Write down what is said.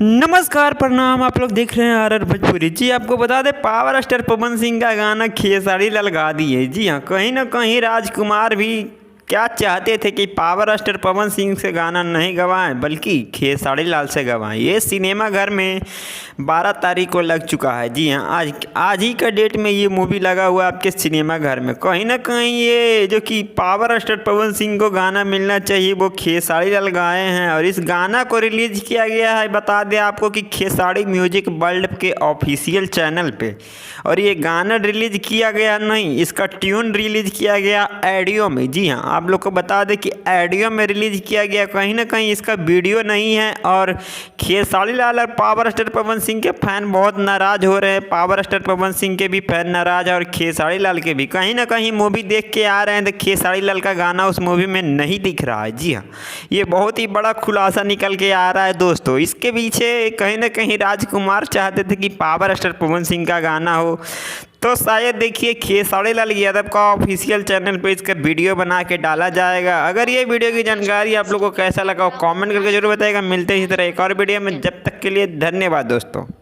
नमस्कार प्रणाम। आप लोग देख रहे हैं आर भोजपुरी। जी आपको बता दें, पावर स्टार पवन सिंह का गाना खेसारी लाल गा दिए। जी हाँ, कहीं ना कहीं राजकुमार भी क्या चाहते थे कि पावर स्टार पवन सिंह से गाना नहीं गवाएं बल्कि खेसारी लाल से गवाएं। ये सिनेमा घर में 12 तारीख को लग चुका है। जी हाँ, आज आज ही का डेट में ये मूवी लगा हुआ है आपके सिनेमा घर में। कहीं ना कहीं ये जो कि पावर स्टार पवन सिंह को गाना मिलना चाहिए वो खेसारी लाल गाए हैं और इस गाना को रिलीज किया गया है। बता दें आपको कि खेसारी म्यूजिक वर्ल्ड के ऑफिशियल चैनल पे। और ये गाना रिलीज किया गया नहीं, इसका ट्यून रिलीज किया गया ऑडियो में। जी हाँ, आप लोग को बता दें कि ऑडियो में रिलीज किया गया, कहीं ना कहीं इसका वीडियो नहीं है। और खेसारी लाल और पावर स्टार पवन सिंह के फैन बहुत नाराज हो रहे हैं। पावर स्टार पवन सिंह के भी फैन नाराज है और खेसारी लाल के भी। कहीं ना कहीं मूवी देख के आ रहे हैं तो खेसारी लाल का गाना उस मूवी में नहीं दिख रहा है। जी हाँ, ये बहुत ही बड़ा खुलासा निकल के आ रहा है दोस्तों। इसके पीछे कहीं ना कहीं राजकुमार चाहते थे कि पावर स्टार पवन सिंह का गाना हो, तो शायद देखिए खेसारी लाल यादव का ऑफिशियल चैनल पे इसका वीडियो बना के डाला जाएगा। अगर ये वीडियो की जानकारी आप लोगों को कैसा लगा कमेंट करके जरूर बताइएगा। मिलते हैं इसी तरह एक और वीडियो में, जब तक के लिए धन्यवाद दोस्तों।